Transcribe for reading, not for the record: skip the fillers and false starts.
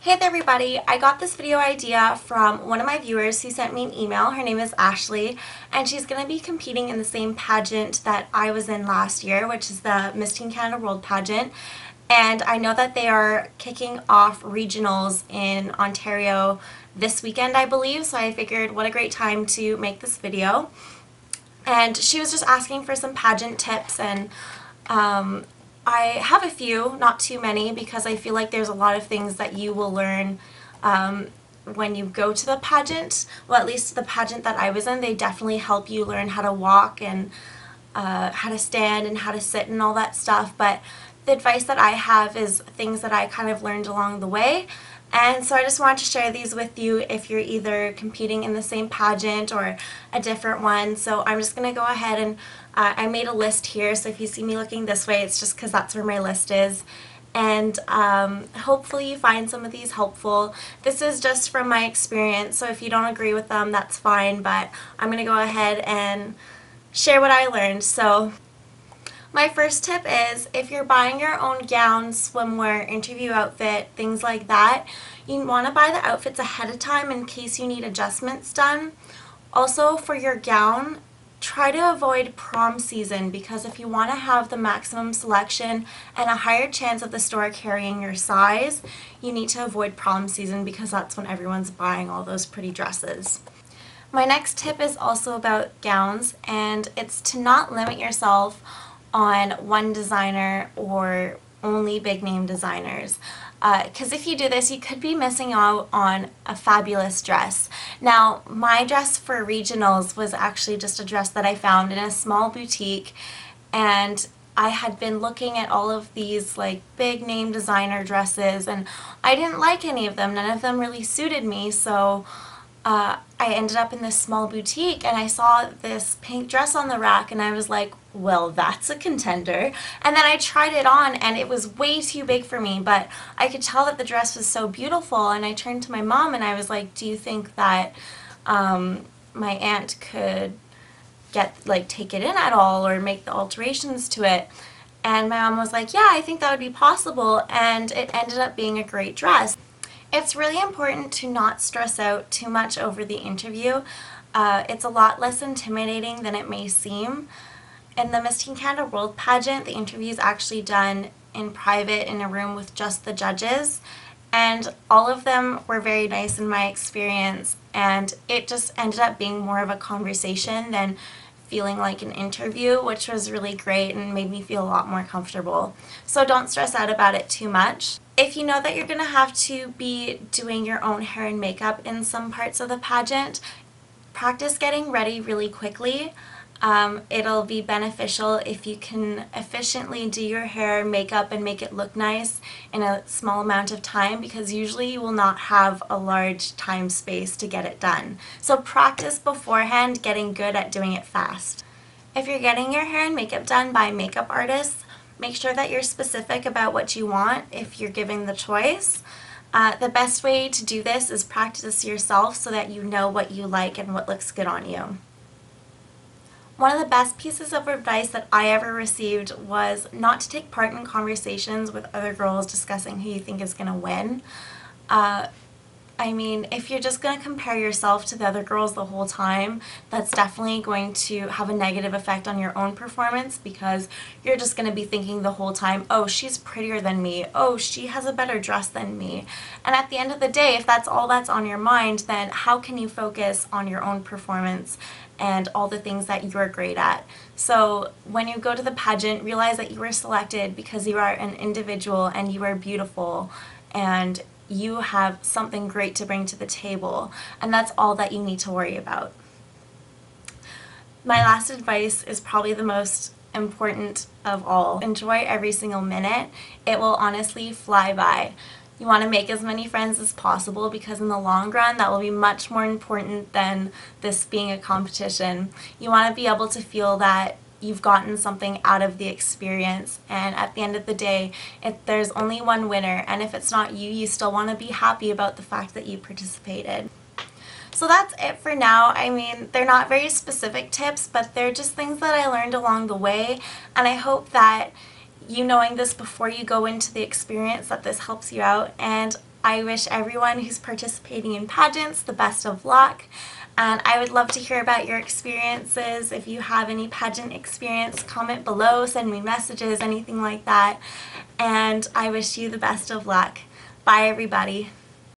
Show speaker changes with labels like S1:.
S1: Hey there everybody, I got this video idea from one of my viewers who sent me an email. Her name is Ashley, and she's going to be competing in the same pageant that I was in last year, which is the Miss Teen Canada World Pageant. And I know that they are kicking off regionals in Ontario this weekend, I believe, so I figured what a great time to make this video. And she was just asking for some pageant tips, and I have a few, not too many, because I feel like there's a lot of things that you will learn when you go to the pageant. Well, at least the pageant that I was in, they definitely help you learn how to walk and how to stand and how to sit and all that stuff. But the advice that I have is things that I kind of learned along the way. And so I just wanted to share these with you if you're either competing in the same pageant or a different one. So I'm just going to go ahead and I made a list here, so if you see me looking this way, it's just because that's where my list is. And hopefully you find some of these helpful. This is just from my experience, so if you don't agree with them, that's fine, but I'm going to go ahead and share what I learned. So my first tip is, if you're buying your own gown, swimwear, interview outfit, things like that, you want to buy the outfits ahead of time in case you need adjustments done. Also, for your gown, try to avoid prom season, because if you want to have the maximum selection and a higher chance of the store carrying your size, you need to avoid prom season because that's when everyone's buying all those pretty dresses. My next tip is also about gowns, and it's to not limit yourself on one designer or only big name designers. Because if you do this, you could be missing out on a fabulous dress. Now, my dress for regionals was actually just a dress that I found in a small boutique, and I had been looking at all of these like big name designer dresses, and I didn't like any of them. None of them really suited me, so I ended up in this small boutique and I saw this pink dress on the rack and I was like, well, that's a contender. And then I tried it on and it was way too big for me, but I could tell that the dress was so beautiful, and I turned to my mom and I was like, do you think that my aunt could take it in at all or make the alterations to it? And my mom was like, yeah, I think that would be possible, and it ended up being a great dress. It's really important to not stress out too much over the interview. It's a lot less intimidating than it may seem. In the Miss Teen Canada World Pageant, the interview is actually done in private in a room with just the judges, and all of them were very nice in my experience, and it just ended up being more of a conversation than feeling like an interview, which was really great and made me feel a lot more comfortable. So don't stress out about it too much. If you know that you're going to have to be doing your own hair and makeup in some parts of the pageant, practice getting ready really quickly. It'll be beneficial if you can efficiently do your hair, makeup, and make it look nice in a small amount of time, because usually you will not have a large time space to get it done. So practice beforehand getting good at doing it fast. If you're getting your hair and makeup done by makeup artists, make sure that you're specific about what you want if you're given the choice. The best way to do this is practice yourself so that you know what you like and what looks good on you. One of the best pieces of advice that I ever received was not to take part in conversations with other girls discussing who you think is going to win. I mean, if you're just going to compare yourself to the other girls the whole time, that's definitely going to have a negative effect on your own performance, because you're just going to be thinking the whole time, oh, she's prettier than me, oh, she has a better dress than me. And at the end of the day, if that's all that's on your mind, then how can you focus on your own performance and all the things that you're great at? So when you go to the pageant, realize that you were selected because you are an individual and you are beautiful and you have something great to bring to the table, and that's all that you need to worry about. My last advice is probably the most important of all. Enjoy every single minute. It will honestly fly by. You want to make as many friends as possible, because in the long run that will be much more important than this being a competition. You want to be able to feel that you've gotten something out of the experience, and at the end of the day, there's only one winner, and if it's not you, you still want to be happy about the fact that you participated. So that's it for now. I mean, they're not very specific tips, but they're just things that I learned along the way, and I hope that you knowing this before you go into the experience that this helps you out, and I wish everyone who's participating in pageants the best of luck. And I would love to hear about your experiences. If you have any pageant experience, comment below, send me messages, anything like that. And I wish you the best of luck. Bye, everybody.